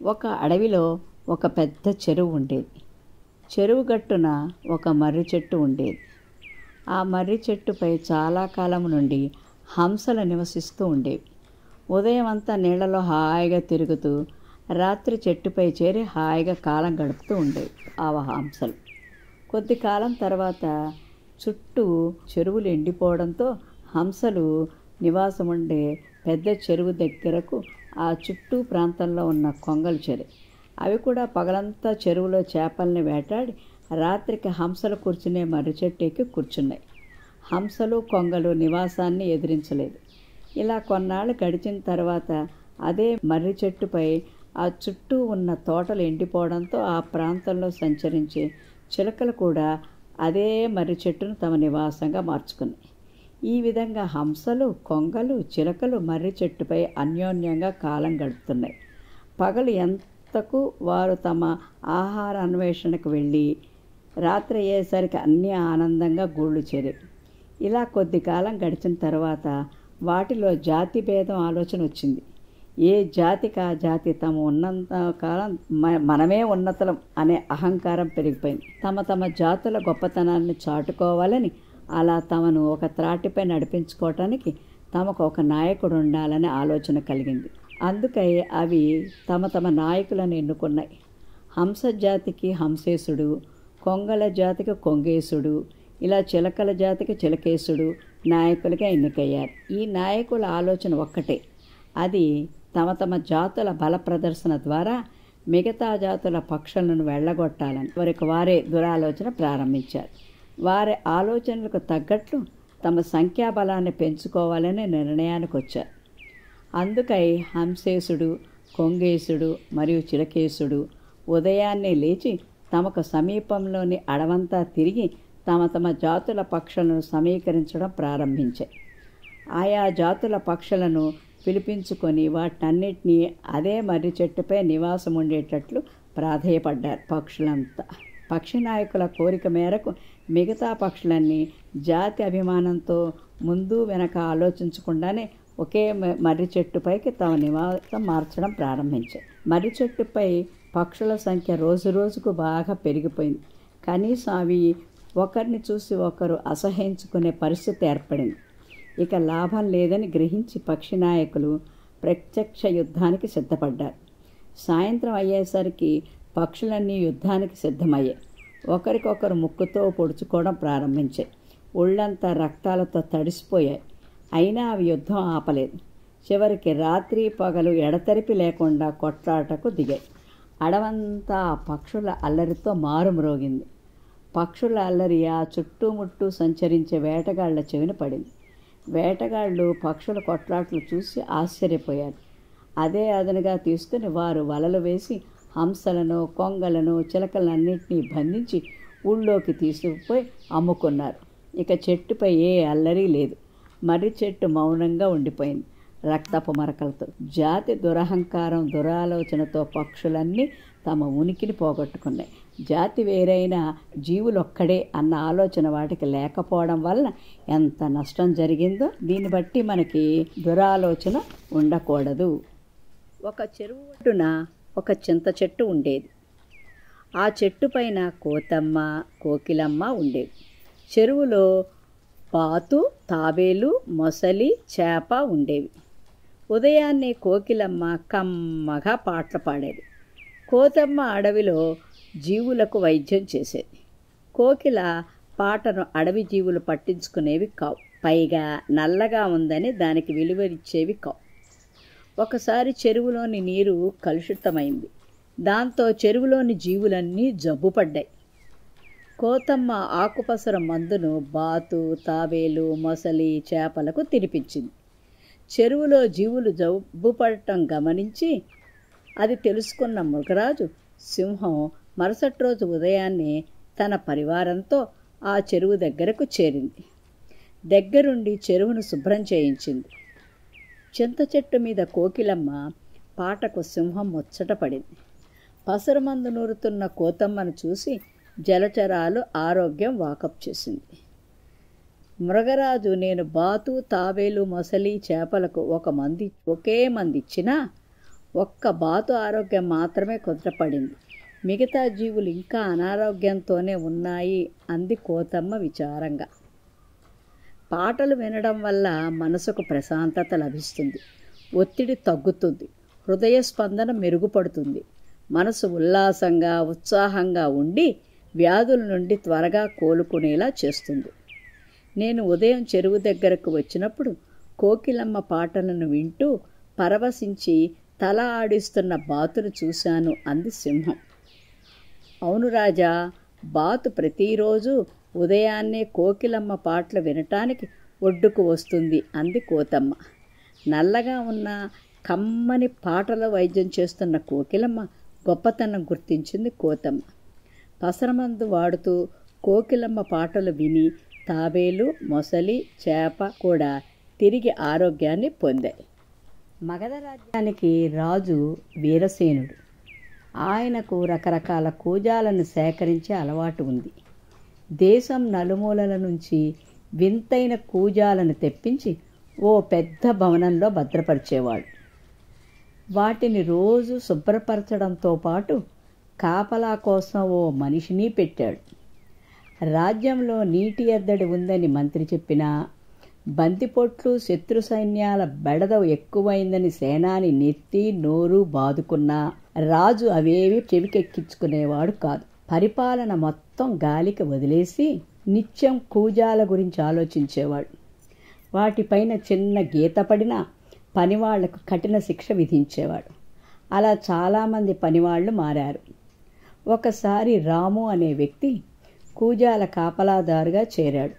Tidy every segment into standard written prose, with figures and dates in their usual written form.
ఒక అడవిలో ఒక పెద్ద చెరువు ఉండేది. చెరువు గట్టున ఒక మర్రి చెట్టు ఉండేది. ఆ మర్రి చెట్టుపై చాలా కాలం నుండి హంసలు నివసిస్తూ ఉండేవి. ఉదయం అంతా నీళ్లలో హాయిగా తిరుగుతూ రాత్రి చెట్టుపై చేరి హాయిగా కాలం గడుపుతూ ఉండేవి ఆ హంసలు. కొద్ది కాలం తర్వాత చుట్టూ చెరువులు ఎండిపోవడంతో హంసలు నివాసం ఉండే పెద్ద చెరువు దగ్గరకు ఆ చుట్టూ ప్రాంతంలో ఉన్న కొంగలు చేరాయి. అవి కూడా పగలంతా చెరువులో చేపల్ని వేటాడి రాత్రికి హంసలు కూర్చునే మర్రి చెట్టు ఎక్కి కూర్చున్నాయి. హంసలు కొంగలు నివాసాన్ని ఎదిరించలేదు. ఇలా కొన్నాళ్ళు గడిచిన తర్వాత అదే మర్రి చెట్టుపై ఆ చుట్టూ ఉన్న తోటలు ఎండిపోవడంతో ఆ ప్రాంతంలో సంచరించే చిలకలు కూడా అదే మర్రి చెట్టును తమ నివాసంగా మార్చుకున్నాయి. ఈ విధంగా హంసలు, కొంగలు, చిలకలు మర్రి చెట్టుపై అన్యోన్యంగా కాలం గడుపుతున్నాయి. పగలు ఎంతకు వారు తమ ఆహార అన్వేషణకు వెళ్ళి రాత్రి అయ్యేసరికి అన్నీ ఆనందంగా గూళ్ళు చేరేవి. ఇలా కొద్ది కాలం గడిచిన తర్వాత వాటిలో జాతి భేదం ఆలోచన వచ్చింది. ఏ జాతికి ఆ జాతి తమ ఉన్నంత కాలం మనమే ఉన్నతలం అనే అహంకారం పెరిగిపోయింది. తమ తమ జాతుల గొప్పతనాన్ని చాటుకోవాలని, అలా తమను ఒక త్రాటిపై నడిపించుకోవటానికి తమకు ఒక నాయకుడు ఉండాలనే ఆలోచన కలిగింది. అందుకై అవి తమ తమ నాయకులను ఎన్నుకున్నాయి. హంస జాతికి హంసేశుడు, కొంగల జాతికి కొంగేశుడు, ఇలా చిలకల జాతికి చిలకేశుడు నాయకులుగా ఎన్నికయ్యారు. ఈ నాయకుల ఆలోచన ఒక్కటే, అది తమ తమ జాతుల బల ప్రదర్శన ద్వారా మిగతా జాతుల పక్షులను వెళ్ళగొట్టాలని వారికి వారే దురాలోచన ప్రారంభించారు. వారి ఆలోచనలకు తగ్గట్లు తమ సంఖ్యాబలాన్ని పెంచుకోవాలనే నిర్ణయానికి వచ్చారు. అందుకై హంసేశుడు, కొంగేశుడు మరియు చిలకేశుడు ఉదయాన్నే లేచి తమకు సమీపంలోని అడవంతా తిరిగి తమ తమ జాతుల పక్షులను సమీకరించడం ప్రారంభించాయి. ఆయా జాతుల పక్షులను పిలిపించుకొని వాటన్నిటినీ అదే మర్రి చెట్టుపై నివాసం ఉండేటట్లు ప్రాధేయపడ్డారు పక్షులంతా. పక్షి నాయకుల కోరిక మేరకు మిగతా పక్షులన్నీ జాతి అభిమానంతో ముందు వెనక ఆలోచించకుండానే ఒకే మర్రి చెట్టుపైకి తమ నివాసం మార్చడం ప్రారంభించాయి. మర్రి చెట్టుపై పక్షుల సంఖ్య రోజు రోజుకు బాగా పెరిగిపోయింది. కనీసం అవి ఒకరిని చూసి ఒకరు అసహ్యించుకునే పరిస్థితి ఏర్పడింది. ఇక లాభం లేదని గ్రహించి పక్షి నాయకులు ప్రత్యక్ష యుద్ధానికి సిద్ధపడ్డారు. సాయంత్రం అయ్యేసరికి పక్షులన్నీ యుద్ధానికి సిద్ధమయ్యాయి. ఒకరికొకరు ముక్కుతో పొడుచుకోవడం ప్రారంభించాయి. ఒళ్ళంతా రక్తాలతో తడిసిపోయాయి. అయినా అవి యుద్ధం ఆపలేదు. చివరికి రాత్రి పగలు ఎడతెరిపి లేకుండా కొట్లాటకు దిగాయి. అడవంతా ఆ పక్షుల అల్లరితో మారుమ్రోగింది. పక్షుల అల్లరి ఆ చుట్టుముట్టు సంచరించే వేటగాళ్ల చెవిన పడింది. వేటగాళ్ళు పక్షుల కొట్లాట్లు చూసి ఆశ్చర్యపోయారు. అదే అదనుగా తీసుకుని వారు వలలు వేసి హంసలను, కొంగలను, చిలకలన్నింటినీ బంధించి ఊళ్ళోకి తీసుకుపోయి అమ్ముకున్నారు. ఇక చెట్టుపై ఏ అల్లరి లేదు. మర్రి చెట్టు మౌనంగా ఉండిపోయింది, రక్తపు మరకలతో. జాతి దురహంకారం, దురాలోచనతో పక్షులన్నీ తమ ఉనికిని పోగొట్టుకున్నాయి. జాతి వేరైన జీవులొక్కడే అన్న ఆలోచన వాటికి లేకపోవడం వల్ల ఎంత నష్టం జరిగిందో దీన్ని బట్టి మనకి దురాలోచన ఉండకూడదు. ఒక చెరువు ఒడ్డున ఒక చింత చెట్టు ఉండేది. ఆ చెట్టు పైన కోతమ్మ, కోకిలమ్మ ఉండేవి. చెరువులో పాతు, తాబేలు, మొసలి, చేప ఉండేవి. ఉదయాన్నే కోకిలమ్మ కమ్మగా పాటలు పాడేది. కోతమ్మ అడవిలో జీవులకు వైద్యం చేసేది. కోకిల పాటను అడవి జీవులు పట్టించుకునేవి కావు. పైగా నల్లగా ఉందని దానికి విలువనిచ్చేవి కావు. ఒకసారి చెరువులోని నీరు కలుషితమైంది. దాంతో చెరువులోని జీవులన్నీ జబ్బుపడ్డాయి. కోతమ్మ ఆకుపసర మందును బాతు, తాబేలు, మొసలి, చేపలకు తినిపించింది. చెరువులో జీవులు జబ్బుపడటం గమనించి అది తెలుసుకున్న మృగరాజు సింహం మరుసటి రోజు ఉదయాన్నే తన పరివారంతో ఆ చెరువు దగ్గరకు చేరింది. దగ్గరుండి చెరువును శుభ్రం చేయించింది. చింత చెట్టు మీద కోకిలమ్మ పాటకు సింహం ముచ్చటపడింది. పసరుమందు నూరుతున్న కోతమ్మను చూసి జలచరాలు ఆరోగ్యం వాకప్ చేసింది. మృగరాజు, నేను బాతు, తాబేలు, మొసలి, చేపలకు ఒకే మంది ఇచ్చినా ఒక్క బాతు ఆరోగ్యం మాత్రమే కుదుటపడింది. మిగతా జీవులు ఇంకా అనారోగ్యంతోనే ఉన్నాయి అంది కోతమ్మ విచారంగా. పాటలు వినడం వల్ల మనసుకు ప్రశాంతత లభిస్తుంది, ఒత్తిడి తగ్గుతుంది, హృదయ స్పందన మెరుగుపడుతుంది, మనసు ఉల్లాసంగా ఉత్సాహంగా ఉండి వ్యాధుల నుండి త్వరగా కోలుకునేలా చేస్తుంది. నేను ఉదయం చెరువు దగ్గరకు వచ్చినప్పుడు కోకిలమ్మ పాటలను వింటూ పరవశించి తల ఆడిస్తున్న బాతును చూశాను అంది సింహం. అవును రాజా, బాతు ప్రతిరోజు ఉదయాన్నే కోకిలమ్మ పాటలు వినటానికి ఒడ్డుకు వస్తుంది అంది కోతమ్మ. నల్లగా ఉన్న కమ్మని పాటల వైద్యం చేస్తున్న కోకిలమ్మ గొప్పతనం గుర్తించింది కోతమ్మ. పసరమందు వాడుతూ కోకిలమ్మ పాటలు విని తాబేలు, మొసలి, చేప కూడా తిరిగి ఆరోగ్యాన్ని పొందాయి. మగధ రాజ్యానికి రాజు వీరసేనుడు. ఆయనకు రకరకాల కూజాలను సేకరించే అలవాటు ఉంది. దేశం నలుమూలల నుంచి వింతైన కూజాలను తెప్పించి ఓ పెద్ద భవనంలో భద్రపరిచేవాడు. వాటిని రోజు శుభ్రపరచడంతో పాటు కాపలా కోసం ఓ మనిషిని పెట్టాడు. రాజ్యంలో నీటి ఎద్దడి ఉందని మంత్రి చెప్పినా, బంతిపొట్లు శత్రు సైన్యాల బెడద ఎక్కువైందని సేనాని నెత్తి నోరు బాదుకున్నా రాజు అవేవి చెవికెక్కించుకునేవాడు కాదు. పరిపాలన మొత్తం గాలికి వదిలేసి నిత్యం కూజాల గురించి ఆలోచించేవాడు. వాటిపైన చిన్న గీత పడినా పనివాళ్లకు కఠిన శిక్ష విధించేవాడు. అలా చాలామంది పనివాళ్లు మారారు. ఒకసారి రాము అనే వ్యక్తి కూజాల కాపలాదారుగా చేరాడు.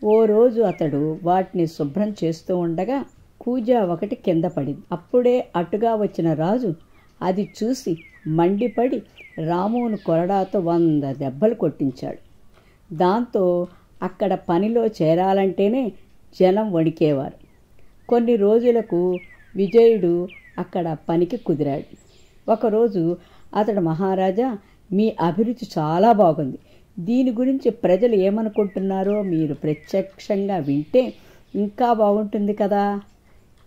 ఓ రోజు అతడు వాటిని శుభ్రం చేస్తూ ఉండగా కూజా ఒకటి కింద పడింది. అప్పుడే అటుగా వచ్చిన రాజు అది చూసి మండిపడి రామును కొరడాతో 100 దెబ్బలు కొట్టించాడు. దాంతో అక్కడ పనిలో చేరాలంటేనే జనం వణికేవారు. కొన్ని రోజులకు విజయుడు అక్కడ పనికి కుదిరాడు. ఒకరోజు అతడు, మహారాజా, మీ అభిరుచి చాలా బాగుంది. దీని గురించి ప్రజలు ఏమనుకుంటున్నారో మీరు ప్రత్యక్షంగా వింటే ఇంకా బాగుంటుంది కదా.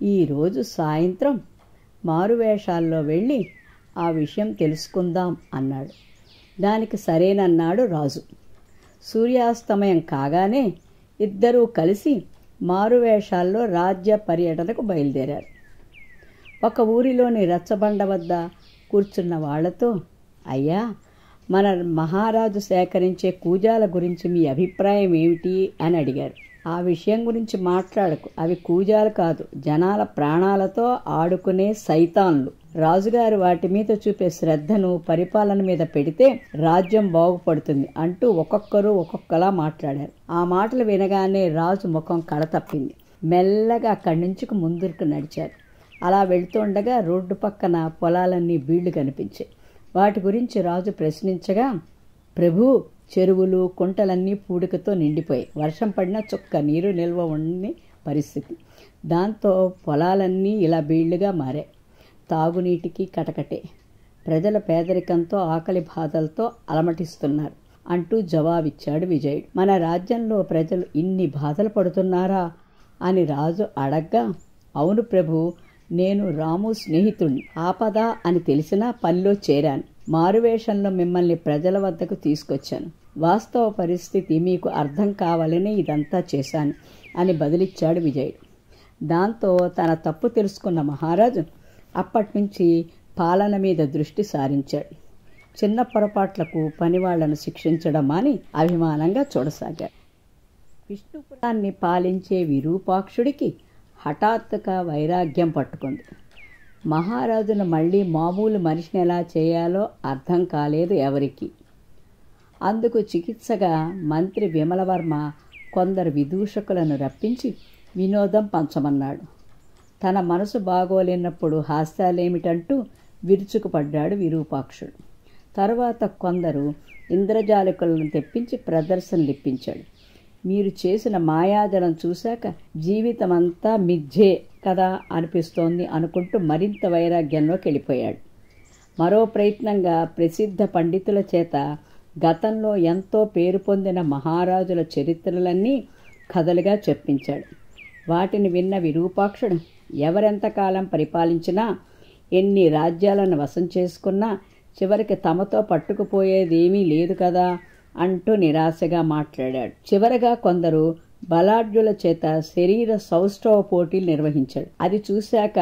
ఈరోజు సాయంత్రం మారువేషాల్లో వెళ్ళి ఆ విషయం తెలుసుకుందాం అన్నాడు. దానికి సరేనన్నాడు రాజు. సూర్యాస్తమయం కాగానే ఇద్దరూ కలిసి మారువేషాల్లో రాజ్య పర్యటనకు బయలుదేరారు. ఒక ఊరిలోని రచ్చబండ వద్ద కూర్చున్న వాళ్లతో, అయ్యా, మన మహారాజు సేకరించే కూజాల గురించి మీ అభిప్రాయం ఏమిటి అని అడిగారు. ఆ విషయం గురించి మాట్లాడకు, అవి కూజాలు కాదు, జనాల ప్రాణాలతో ఆడుకునే సైతాన్లు. రాజుగారు వాటి మీద చూపే శ్రద్ధను పరిపాలన మీద పెడితే రాజ్యం బాగుపడుతుంది అంటూ ఒక్కొక్కరు ఒక్కొక్కలా మాట్లాడారు. ఆ మాటలు వినగానే రాజు ముఖం కడతప్పింది. మెల్లగా అక్కడి నుంచి ముందుకు నడిచారు. అలా వెళుతుండగా రోడ్డు పక్కన పొలాలన్నీ బీళ్లు కనిపించాయి. వాటి గురించి రాజు ప్రశ్నించగా, ప్రభు, చెరువులు కుంటలన్నీ పూడికతో నిండిపోయాయి. వర్షం పడినా చుక్క నీరు నిల్వ ఉండని పరిస్థితి. దాంతో పొలాలన్నీ ఇలా బీళ్లుగా మారాయి. తాగునీటికి కటకటే. ప్రజల పేదరికంతో ఆకలి బాధలతో అలమటిస్తున్నారు అంటూ జవాబిచ్చాడు విజయుడు. మన రాజ్యంలో ప్రజలు ఇన్ని బాధలు పడుతున్నారా అని రాజు అడగ్గా, అవును ప్రభు, నేను రాము స్నేహితుణ్ణి. ఆపద అని తెలిసినా పనిలో చేరాను. మారువేషంలో మిమ్మల్ని ప్రజల వద్దకు తీసుకొచ్చాను. వాస్తవ పరిస్థితి మీకు అర్థం కావాలని ఇదంతా చేశాను అని బదిలిచ్చాడు విజయుడు. దాంతో తన తప్పు తెలుసుకున్న మహారాజు అప్పటినుంచి పాలన మీద దృష్టి సారించాడు. చిన్న పొరపాట్లకు పనివాళ్లను శిక్షించడం అని అభిమానంగా చూడసాగాడు. విష్ణుపురాన్ని పాలించే విరూపాక్షుడికి హఠాత్తుగా వైరాగ్యం పట్టుకుంది. మహారాజును మళ్ళీ మామూలు మనిషిని ఎలా చేయాలో అర్థం కాలేదు ఎవరికి. అందుకు చికిత్సగా మంత్రి విమలవర్మ కొందరు విదూషకులను రప్పించి వినోదం పంచమన్నాడు. తన మనసు బాగోలేనప్పుడు హాస్యాలేమిటంటూ విరుచుకుపడ్డాడు విరూపాక్షుడు. తరువాత కొందరు ఇంద్రజాలికులను తెప్పించి ప్రదర్శనలిప్పించాడు. మీరు చేసిన మాయాజలం చూశాక జీవితమంతా మిథ్యే కదా అనిపిస్తోంది అనుకుంటూ మరింత వైరాగ్యంలోకి వెళ్ళిపోయాడు. మరో ప్రయత్నంగా ప్రసిద్ధ పండితుల చేత గతంలో ఎంతో పేరు పొందిన మహారాజుల చరిత్రలన్నీ కథలుగా చెప్పించాడు. వాటిని విన్న విరూపాక్షుడు ఎవరెంతకాలం పరిపాలించినా ఎన్ని రాజ్యాలను వశం చేసుకున్నా చివరికి తమతో పట్టుకుపోయేదేమీ లేదు కదా అంటూ నిరాశగా మాట్లాడాడు. చివరగా కొందరు బలాఢ్యుల చేత శరీర సౌష్ఠవ పోటీలు నిర్వహించాడు. అది చూశాక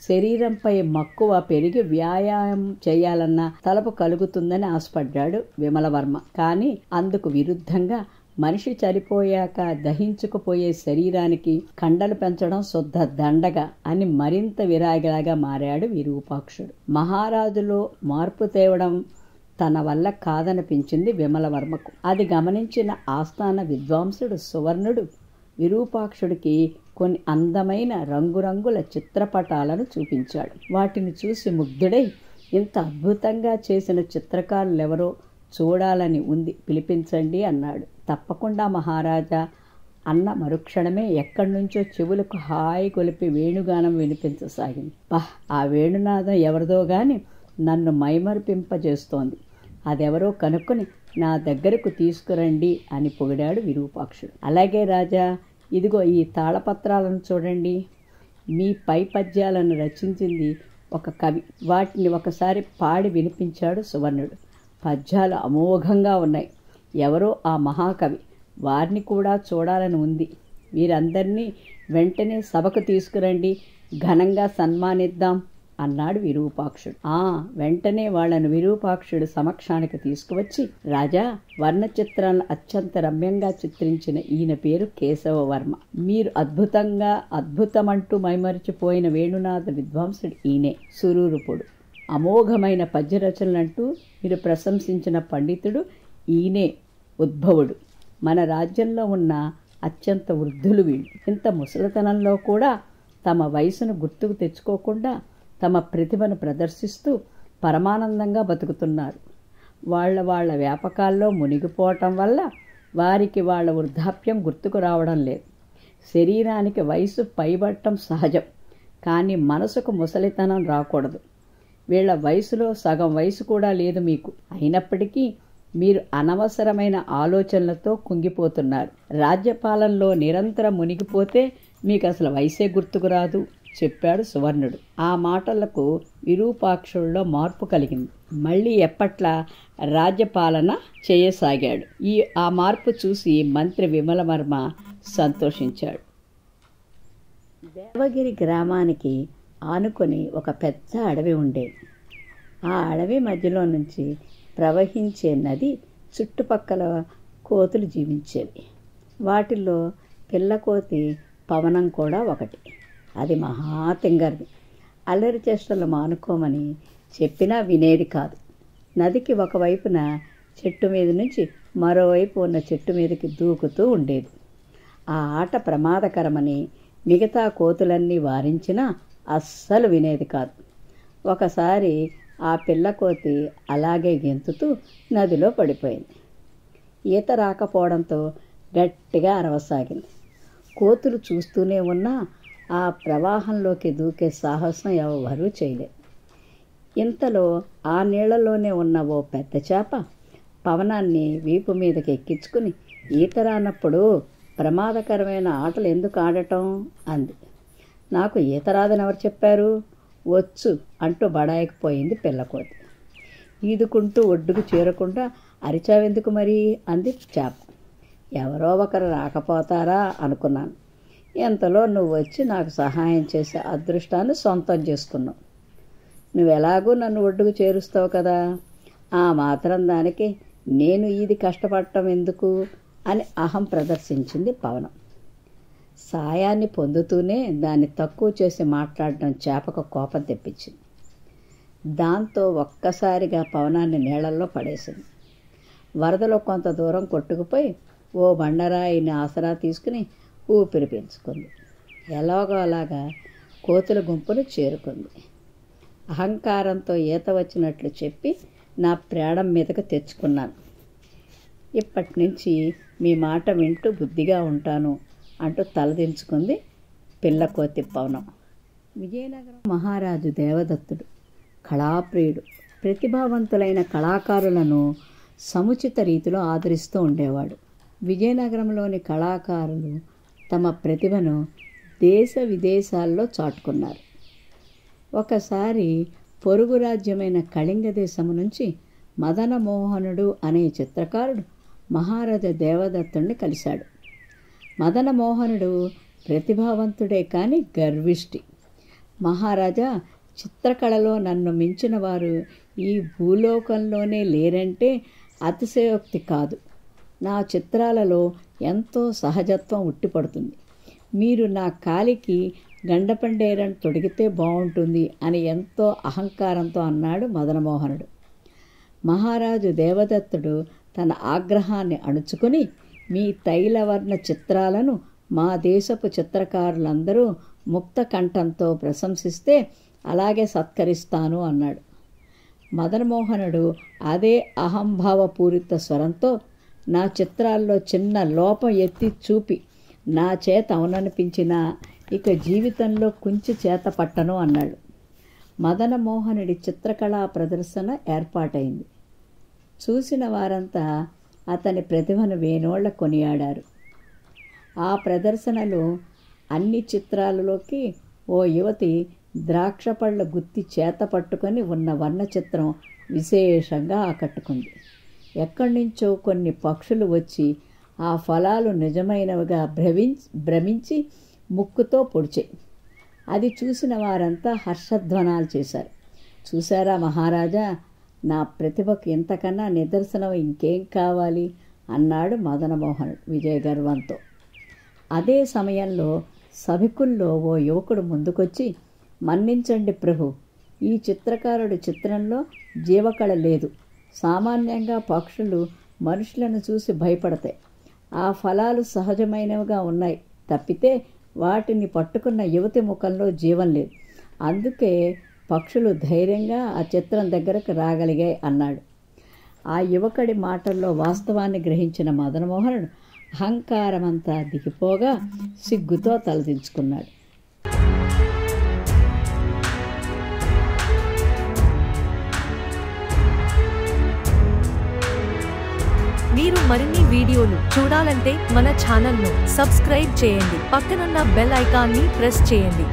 శరీరంపై మక్కువ పెరిగి వ్యాయామం చేయాలన్న తలపు కలుగుతుందని ఆశపడ్డాడు విమలవర్మ. కానీ అందుకు విరుద్ధంగా మనిషి చనిపోయాక దహించుకుపోయే శరీరానికి కండలు పెంచడం శుద్ధ దండగ అని మరింత విరాగిలాగా మారాడు విరూపాక్షుడు. మహారాజులో మార్పు తేవడం తన వల్ల కాదనిపించింది విమలవర్మకు. అది గమనించిన ఆస్థాన విద్వాంసుడు సువర్ణుడు విరూపాక్షుడికి కొన్ని అందమైన రంగురంగుల చిత్రపటాలను చూపించాడు. వాటిని చూసి ముగ్ధుడై, ఇంత అద్భుతంగా చేసిన చిత్రకారులెవరో చూడాలని ఉంది, పిలిపించండి అన్నాడు. తప్పకుండా మహారాజా అన్న మరుక్షణమే ఎక్కడి నుంచో చెవులకు హాయి కొలిపి వేణుగానం వినిపించసాగింది. ఆ వేణునాదం ఎవరిదో గాని నన్ను మైమరిపింపజేస్తోంది. అదెవరో కనుక్కొని నా దగ్గరకు తీసుకురండి అని పొగిడాడు విరూపాక్షుడు. అలాగే రాజా, ఇదిగో ఈ తాళపత్రాలను చూడండి. మీ పై పద్యాలను రచించింది ఒక కవి. వాటిని ఒకసారి పాడి వినిపించాడు సువర్ణుడు. పద్యాలు అమోఘంగా ఉన్నాయి. ఎవరో ఆ మహాకవి. వారిని కూడా చూడాలని ఉంది. వీరందరినీ వెంటనే సభకు తీసుకురండి, ఘనంగా సన్మానిద్దాం అన్నాడు విరూపాక్షుడు. వెంటనే వాళ్లను విరూపాక్షుడు సమక్షానికి తీసుకువచ్చి, రాజా, వర్ణ చిత్రాలను అత్యంత రమ్యంగా చిత్రించిన ఈయన పేరు కేశవవర్మ. మీరు అద్భుతమంటూ మైమరిచిపోయిన వేణునాథ విద్వాంసుడు ఈయనే. సురూరుపుడు అమోఘమైన పద్యరచనలంటూ మీరు ప్రశంసించిన పండితుడు ఈయనే. ఉద్భవుడు. మన రాజ్యంలో ఉన్న అత్యంత వృద్ధులు వీళ్ళు. ఇంత ముసలితనంలో కూడా తమ వయసును గుర్తుకు తెచ్చుకోకుండా తమ ప్రతిభను ప్రదర్శిస్తూ పరమానందంగా బతుకుతున్నారు. వాళ్ళ వ్యాపకాల్లో మునిగిపోవటం వల్ల వారికి వాళ్ళ వృద్ధాప్యం గుర్తుకు రావడం లేదు. శరీరానికి వయసు పైబట్టం సహజం, కానీ మనసుకు ముసలితనం రాకూడదు. వీళ్ళ వయసులో సగం వయసు కూడా లేదు మీకు. అయినప్పటికీ మీరు అనవసరమైన ఆలోచనలతో కుంగిపోతున్నారు. రాజ్యపాలనలో నిరంతరం మునిగిపోతే మీకు అసలు వయసే గుర్తుకు రాదు చెప్పాడు సువర్ణుడు. ఆ మాటలకు విరూపాక్షుల్లో మార్పు కలిగింది. మళ్ళీ ఎప్పట్లా రాజ్యపాలన చేయసాగాడు. ఆ మార్పు చూసి మంత్రి విమలవర్మ సంతోషించాడు. దేవగిరి గ్రామానికి ఆనుకొని ఒక పెద్ద అడవి ఉండేది. ఆ అడవి మధ్యలో నుంచి ప్రవహించే నది చుట్టుపక్కల కోతులు జీవించేవి. వాటిల్లో పిల్లకోతి పవనం కూడా ఒకటి. అది మహా తింగర్ది. అల్లరి చేష్టలు మానుకోమని చెప్పినా వినేది కాదు. నదికి ఒకవైపున చెట్టు మీద నుంచి మరోవైపు ఉన్న చెట్టు మీదకి దూకుతూ ఉండేది. ఆ ఆట ప్రమాదకరమని మిగతా కోతులన్నీ వారించినా అస్సలు వినేది కాదు. ఒకసారి ఆ పిల్లకోతి అలాగే గెంతుతూ నదిలో పడిపోయింది. ఈత రాకపోవడంతో గట్టిగా అరవసాగింది. కోతులు చూస్తూనే ఉన్నా ఆ ప్రవాహంలోకి దూకే సాహసం ఎవరూ చేయలేదు. ఇంతలో ఆ నీళ్లలోనే ఉన్న ఓ పెద్ద చేప పవనాన్ని వీపు మీదకి ఎక్కించుకుని, ఈత రానప్పుడు ప్రమాదకరమైన ఆటలు ఎందుకు ఆడటం అంది. నాకు ఈత రాదని ఎవరు చెప్పారు? వచ్చు అంటూ బడాయికిపోయింది పిల్లకోతి. ఈదుకుంటూ ఒడ్డుకు చేరకుండా అరిచావెందుకు మరి అంది చేప. ఎవరో ఒకరు రాకపోతారా అనుకున్నాను. ఎంతలో నువ్వు వచ్చి నాకు సహాయం చేసే అదృష్టాన్ని సొంతం చేసుకున్నావు. నువ్వెలాగూ నన్ను ఒడ్డుకు చేరుస్తావు కదా, ఆ మాత్రం దానికి నేను ఇది కష్టపడటం ఎందుకు అని అహం ప్రదర్శించింది పవనం. సాయాన్ని పొందుతూనే దాన్ని తక్కువ చేసి మాట్లాడడం చేపకు కోపం తెప్పించింది. దాంతో ఒక్కసారిగా పవనాన్ని నీళ్లలో పడేసింది. వరదలో కొంత దూరం కొట్టుకుపోయి ఓ బండరాయిని ఆసరా తీసుకుని ఊపిరి పీల్చుకుంది. ఎలాగో అలాగా కోతుల గుంపును చేరుకుంది. అహంకారంతో ఈత వచ్చినట్లు చెప్పి నా ప్రాణం మీదకు తెచ్చుకున్నాను. ఇప్పటి నుంచి మీ మాట వింటూ బుద్ధిగా ఉంటాను అంటూ తలదించుకుంది పిల్లకోతి పవనం. విజయనగరం మహారాజు దేవదత్తుడు కళాప్రియుడు. ప్రతిభావంతులైన కళాకారులను సముచిత రీతిలో ఆదరిస్తూ ఉండేవాడు. విజయనగరంలోని కళాకారులు తమ ప్రతిభను దేశ విదేశాల్లో చాటుకున్నారు. ఒకసారి పొరుగు రాజ్యమైన కళింగ దేశము నుంచి మదనమోహనుడు అనే చిత్రకారుడు మహారాజా దేవదత్తుణ్ణి కలిశాడు. మదనమోహనుడు ప్రతిభావంతుడే కానీ గర్విష్టి. మహారాజా, చిత్రకళలో నన్ను మించిన వారు ఈ భూలోకంలోనే లేరంటే అతిశయోక్తి కాదు. నా చిత్రాలలో ఎంతో సహజత్వం ఉట్టిపడుతుంది. మీరు నా కాలికి గండపండేరని తొడిగితే బాగుంటుంది అని ఎంతో అహంకారంతో అన్నాడు మదనమోహనుడు. మహారాజు దేవదత్తుడు తన ఆగ్రహాన్ని అణుచుకొని, మీ తైలవర్ణ చిత్రాలను మా దేశపు చిత్రకారులందరూ ముక్త కంఠంతో ప్రశంసిస్తే అలాగే సత్కరిస్తాను అన్నాడు. మదనమోహనుడు అదే అహంభావపూరిత స్వరంతో, నా చిత్రాల్లో చిన్న లోపం ఎత్తి చూపి నా చేత అవుననిపించినా ఇక జీవితంలో కుంచి చేత పట్టను అన్నాడు. మదనమోహనుడి చిత్రకళా ప్రదర్శన ఏర్పాటైంది. చూసిన వారంతా అతని ప్రతిభను వేనోళ్ల కొనియాడారు. ఆ ప్రదర్శనలో అన్ని చిత్రాలలోకి ఓ యువతి ద్రాక్షపళ్ళ గుత్తి చేత పట్టుకొని ఉన్న వర్ణ చిత్రం విశేషంగా ఆకట్టుకుంది. ఎక్కడి నుంచో కొన్ని పక్షులు వచ్చి ఆ ఫలాలు నిజమైనవిగా భ్రమించి ముక్కుతో పొడిచాయి. అది చూసిన వారంతా హర్షధ్వానాలు చేశారు. చూశారా మహారాజా, నా ప్రతిభకు ఇంతకన్నా నిదర్శనం ఇంకేం కావాలి అన్నాడు మదనమోహనుడు విజయగర్వంతో. అదే సమయంలో సభికుల్లో ఓ యువకుడు ముందుకొచ్చి, మన్నించండి ప్రభు, ఈ చిత్రకారుడి చిత్రంలో జీవకళ లేదు. సామాన్యంగా పక్షులు మనుషులను చూసి భయపడతాయి. ఆ ఫలాలు సహజమైనవిగా ఉన్నాయి తప్పితే వాటిని పట్టుకున్న యువతి ముఖంలో జీవం లేదు. అందుకే పక్షులు ధైర్యంగా ఆ చిత్రం దగ్గరకు రాగలిగాయి అన్నాడు. ఆ యువకుడి మాటల్లో వాస్తవాన్ని గ్రహించిన మదనమోహనుడు అహంకారమంతా దిగిపోగా సిగ్గుతో తలదించుకున్నాడు. మీరు మరిన్ని వీడియోలు చూడాలంటే మన ఛానల్ను సబ్స్క్రైబ్ చేయండి. పక్కనున్న బెల్ ఐకాన్ని ప్రెస్ చేయండి.